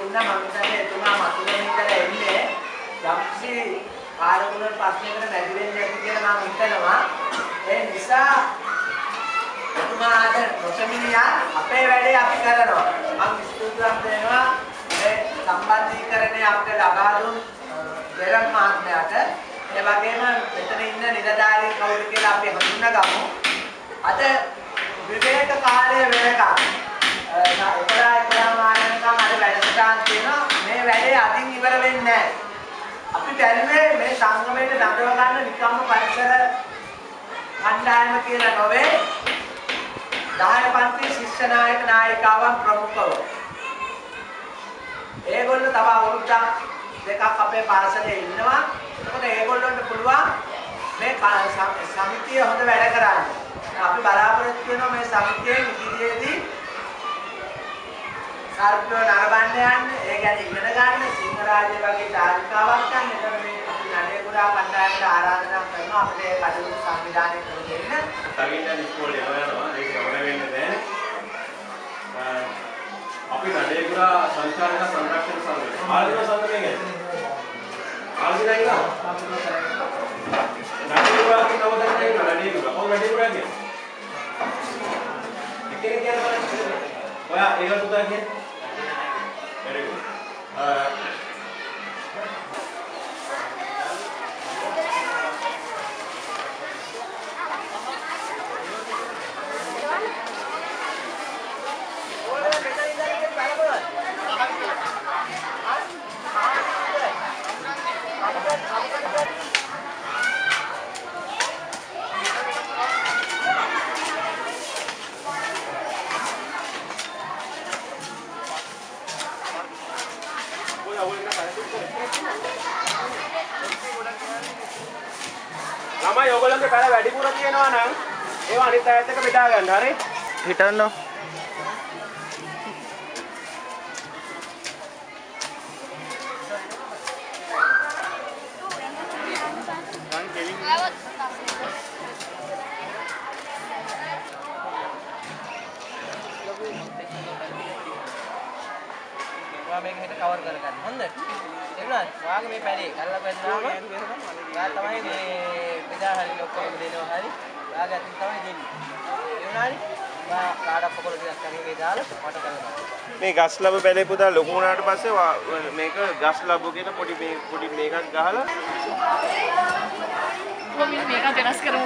දුන්නා මම හිතන්නේ එතුමා මතුවෙන ඉඳලා එන්නේ යම්සි ආරමුණට ප්‍රශ්නයකට නැති වෙන්නේ නැති කියලා මම හිතනවා. ඒ නිසා එතුමාට නොසමිනියා අපේ වැඩේ අපි කරනවා. මම ස්තුතිවන්ත වෙනවා මේ සම්බන්ධීකරණය අපිට ලබා දුන් දෙරන් මහත්මයාට. ඒ වගේම මෙතන ඉන්න නිලධාරීන් කවුද කියලා අපි හඳුනගමු. අද විවේක කාලය වෙනකම් එකලා මානකම් අද වැඩසටහන් තියෙනවා. මේ වැඩේ අදින් ඉවර වෙන්නේ නැහැ. අපි බැලුවේ මේ සංගමයට දඬව ගන්න නිකම්ම පරිසර කණ්ඩායම කියලා නොවේ. 10 පන්ති ශිෂ්‍ය නායක නායිකාවන් ප්‍රමුඛව. ඒගොල්ලෝ තව අවුරුද්දක් දෙකක් අපේ පාසලේ ඉන්නවා. එතකොට ඒගොල්ලන්ට පුළුවන් මේ සමිතිය හොඳ වැඩ කරන්න. අපි බලාපොරොත්තු වෙනවා මේ සමිතියෙන් ඉදිරියේදී සාර්ථකව නරඹන්න යන්න, ඒ කියන්නේ ඉගෙන ගන්න සිංහරාජය වගේ චාරිකාවක් ගන්න. එතන මේ අපි නඩේගුරා කණ්ඩායමට ආරාධනා කරනවා අපිට ඒ කටයුතු සංවිධානය කර දෙන්න. තගින්න ඉස්කෝලේ යනවා. ඒක ඕන වෙන්නේ නැහැ. අපි නඩේගුරා සංචාරක සංරක්ෂණ සංගමය. ආලෝක සංගමයෙන් ආලෝකයි නේද? නඩේගුරා කියනව තමයි නඩේගුරා. කොහොමද නඩේගුරා කියන්නේ? එකේ කියන්නේ ඔයා ඒක පුතා කියන්නේ? very good. ළමයි ඔයගොල්ලන්ගේ පැල වැඩිපුර තියෙනවා නම් ඒවා අනිත් අයත් එක්ක බෙදා ගන්න. හරි? හිටන්නෝ. මේක හෙට කවර් කරගන්න. හොඳද? එමුණා ඔයාගේ මේ පැලේ කරලා බැලුවාම ඔයා තමයි මේ බෙදා හරින ඔක්කොම දෙනවා හරි. ඔයාගේ අතින් තමයි දෙන්නේ. එමුණානේ? ඔයා කාඩක් පොකොල ටිකක් කරේ දාලා මට කරගන්න. මේ ගස් ලැබ පැලේ පුතා ලොකු වුණාට පස්සේ මේක ගස් ලැබ කියන පොඩි මේකක් ගහලා කොහොමද මේක වෙනස් කරමු.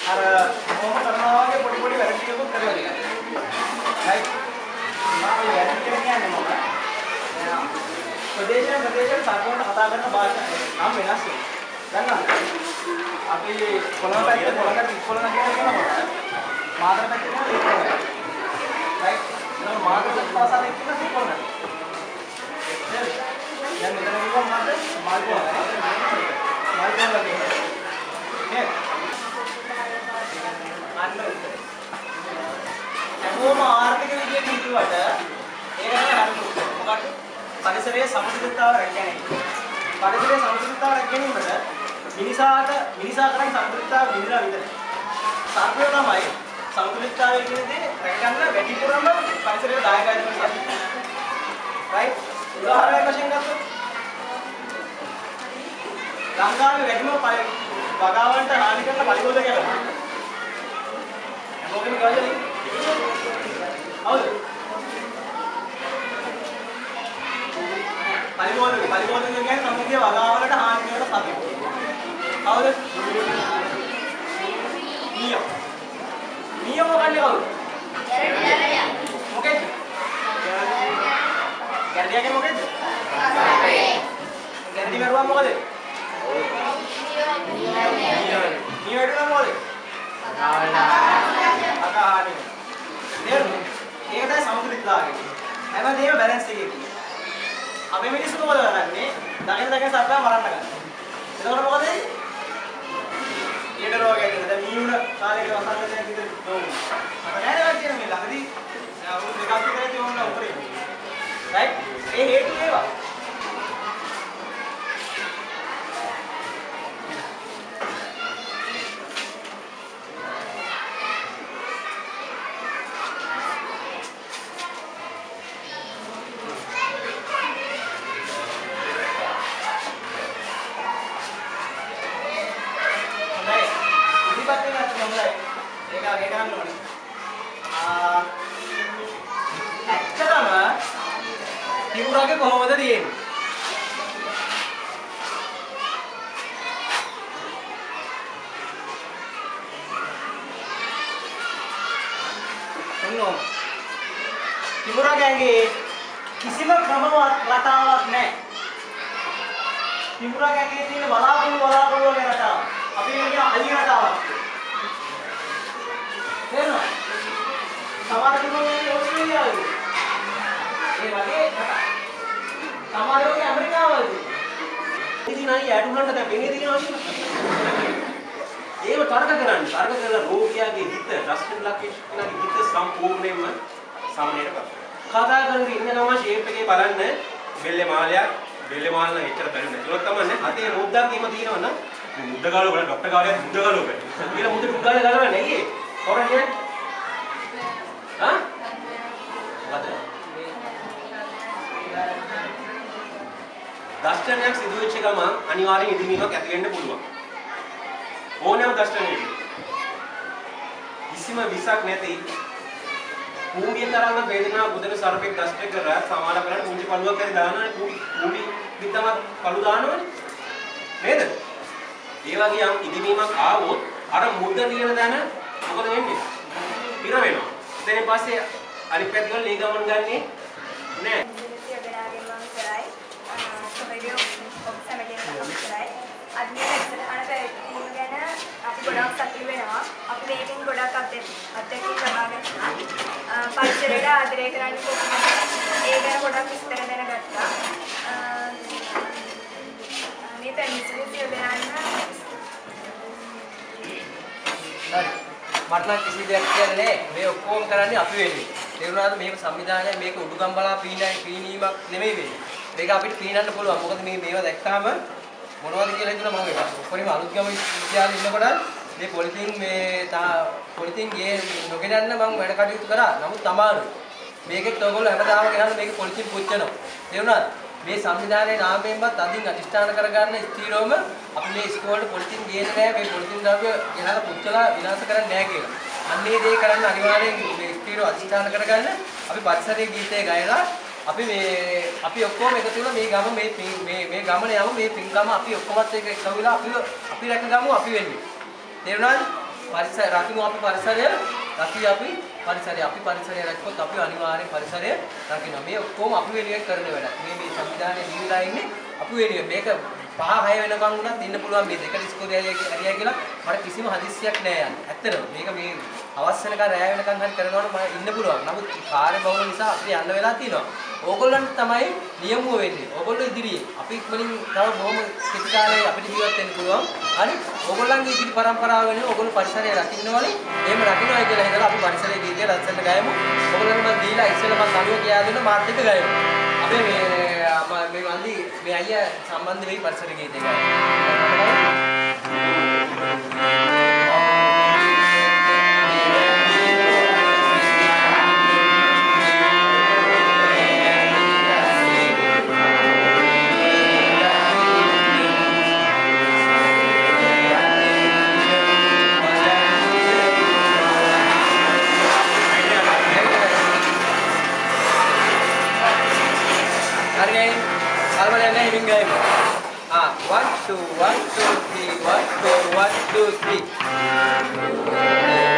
අර කොහොම කරනවා වගේ පොඩි වැඩ ටිකකුත් කරලා දෙන්න. ප්‍රදේශයෙන් සාකච්ඡා කතා කරන භාෂාව නම් වෙනස් වෙනවා. දන්නවද? අපි කොළඹ පැත්තේ කොළඹට ඉස්කෝලේ කියනවා. මාතර පැත්තේ කියනවා ඉස්කෝලේ. රයිට්. නෝ මාතර භාෂාවෙන් කියනවා ඉස්කෝලේ. දැන් මෙතන කිව්වම මාල්කෝ ලගේ. නේද? අන්න හැමෝම ආර්ථික විදියට හිතුවට ඒක තමයි හරි. මොකද පරිසරයේ සමතුලිතතාව රැකගැනීම. පරිසරයේ සමතුලිතතාව රැකගැනීමට මිනිසා කරන් සමතුලිතතාව විඳලා විතරයි. සත්‍යය තමයි සමතුලිතතාවය කියන දේ රැකගන්න වැඩිපුරම පරිසරයට දායකයි වෙනවා. රයිට්? උදාහරණයක් වශයෙන් ගත්තොත් ලංකාවේ වැඩිම වගාවන්ට හානි කරන පරිබෝධ කියලා. හැමෝගෙම ගාජනේ. හවුද? පරිබෝධ කියන්නේ සම්මුතිය වගාවලට හානි කරන සත්‍ය. හවුද? නියම මොකක්ද කවුද? මොකෙද? ගැරඩියාගේ මොකෙද? ගැරඩි කරුවා මොකද? නියම මොකද? අකාහානි. නේද? ඒක තමයි සමතුලිතතාවය. හැමදේම බැලන්ස් එකේ තියෙනවා. අපි මිනිස්සු මොකද කරන්නේ? දකින සත්‍යය මරන්න ගන්න. එතකොට මොකද වෙන්නේ? ඊට රෝගයක් එනවා. දැන් මීුණ කාලේක වසංගතයක් විතර නෝමු. අපේ නෑනේ කියන මේ ළඟදී අවුරුදු දෙකක් විතරදී ඕන උපරේ. රයිට්? ඒ හේතු ඒවා. තිබුණාගේ කොහොමද තියෙන්නේ? ඔන්නෝ තිබුණාගේ කිසිම ක්‍රමවත් රටාවක් නැහැ. තිබුණාගේ තියෙන බලාපොරොත්තු වගේ රටාවක්. අපි කියන අලි රටාවක්. තේරෙනවද? සමහර තිබුණාගේ ඕස්ට්‍රේලියාවේ ඒ වගේ සමහරවගේ ඇමරිකාවලදී ඉතින් අය ඇටුලන්ට දැන් වෙන්නේ තියෙනවා ඒව තර්ක කරලා රෝගියාගේ හිත රස්ටන් ලක්ෂණගේ හිත සම්පූර්ණයෙන්ම සමනයට කරනවා. කතා කරගෙන ඉන්න ගම ෂේප් එකේ බලන්න බෙල්ලේ මාලයක් බෙල්ලේ මාල නම් එච්චර බැරි නෑ. ඒක තමයි අතේ මුද්දක් එහෙම තියෙනවා නම් මේ මුද්ද ගාලෝ බලන්න ડોක්ටර් ගාලේ මුද්ද ගාලෝ බෑ. කියලා මුද්ද ටුක් ගාලේ ගලවන්නේ නෑ. කොහොමද කියන්නේ? හා? මොකද? දෂ්ටනයක් සිදු වෙච්ච ගමන් අනිවාර්යෙන් ඉදිමීමක් ඇති වෙන්න පුළුවන්. ඕනෑම දෂ්ටනයක. කිසිම විසක් නැති කුඹිය තරම්ම වේදනාවක් බුදෙන සර්පෙක් දෂ්ට කරලා සමාන කරලා කුංචි පළුවක් හරි දානවනේ කුඹි පිටම පළු දානවනේ. නේද? ඒ වගේ යම් ඉදිමීමක් ආවොත් අර මුද්ද තියෙන තැන මොකද වෙන්නේ? පිර වෙනවා. ඊට පස්සේ අනිත් පැත්ත වල ලී ගමන් ගන්නේ නෑ. ගොඩක් සතුටු වෙනවා. අපි මේකෙන් ගොඩක් අත්දැකීම් ලබා ගත්තා. පරිසරයට ආදරය කරන්න කොහොමද? ඒ ගැන ගොඩක් විස්තර දැනගත්තා. මේ පැමිණිලි දෙන්න හරි. මට නම් කිසි දෙයක් කියන්නේ නැහැ. මේ ඔක්කොම කරන්නේ අපි වෙන්නේ. තේරුණාද? මේක සංවිධානය මේක උඩුගම් බලා පීනීමක් නෙමෙයි වෙන්නේ. මේක අපිට පීනන්න පුළුවන්. මොකද මේවා දැක්කාම මොනවද කියලා හිතලා මම ඒක. උඩරිම අලුත්ගම විද්‍යාලේ ඉන්නකොට මේ පොලිතින් ගේ නොගෙනන්න මම වැඩ කටයුතු කරා. නමුත් අමාරුයි. මේකෙත් ඔයගොල්ලෝ හැමදාම ගෙනල්ලා මේක පොලිතින් පුච්චනවා. තේරුණාද? මේ සංවිධානයේ නාමයෙන්වත් අදින් අධිෂ්ඨාන කරගන්න ස්ථීරවම අපි මේ ඉස්කෝලේ පොලිතින් ගේන්නේ නැහැ. මේ පොලිතින් ද්‍රව්‍ය ගෙනල්ලා පුච්චලා විනාශ කරන්නේ නැහැ කියලා. අන්නේ දේ කරන්න අනිවාර්යෙන් මේ ස්ථීරව අධිෂ්ඨාන කරගන්න අපි පරිසරයේ ගීතය ගයලා අපි ඔක්කොම එකතු වෙලා මේ ගම මේ ගමන යමු මේ පින්ගම අපි ඔක්කොමත් එක එකතු වෙලා අපි රැක ගමු අපි වෙන්නේ. තේරුණාද? පරිසර රකිමු අපි පරිසරය රකි අපි පරිසරය අපි පරිසරය රැක්කොත් අපි අනිවාර්යෙන් පරිසරය රකින්න. මේ ඔක්කොම අපි වෙනුවෙන් කරන වැඩක්. මේ සංවිධානයේ දීලා ඉන්නේ අපි වෙනුවෙන්. මේක 5-6 වෙනකන් වුණත් ඉන්න පුළුවන් මේ දෙකට ඉස්කෝලේ ඇරියා කියලා මට කිසිම හදිස්සියක් නෑ යන්න. ඇත්තටම මේක මේ අවස් වෙනකන් රැය වෙනකන් හරි කරනවට මම ඉන්න පුළුවන්. නමුත් කාර්ය බහුල නිසා අපිට යන්න වෙලා තියෙනවා. ඕගොල්ලන්ට තමයි නියමුව වෙන්නේ. ඕගොල්ලෝ ඉදිරියේ අපි ඉක්මනින් තව බොහොම කෙටි කාලේ අපිට ජීවත් වෙන්න පුළුවන්. හරි. ඕගොල්ලන්ගේ ඉදිරි පරම්පරාව වෙනුවෙන් ඕගොල්ලෝ පරිසරය රකින්න ඕනේ. එහෙම රකින්නයි කියලා හිතලා අපි පරිසරයේ ගීතය රසන්න ගයමු. ඕගොල්ලන්ට මම දීලා ඉස්සෙල්ලා මම කනුව කියා දෙන්න මාත් එක්ක ගයමු. අපි මේ වන්දි මේ අයියා සම්බන්ධ වෙයි පරිසර ගීතය ගයමු. Ah, 1 2 1 2 3 1 2 1 2 3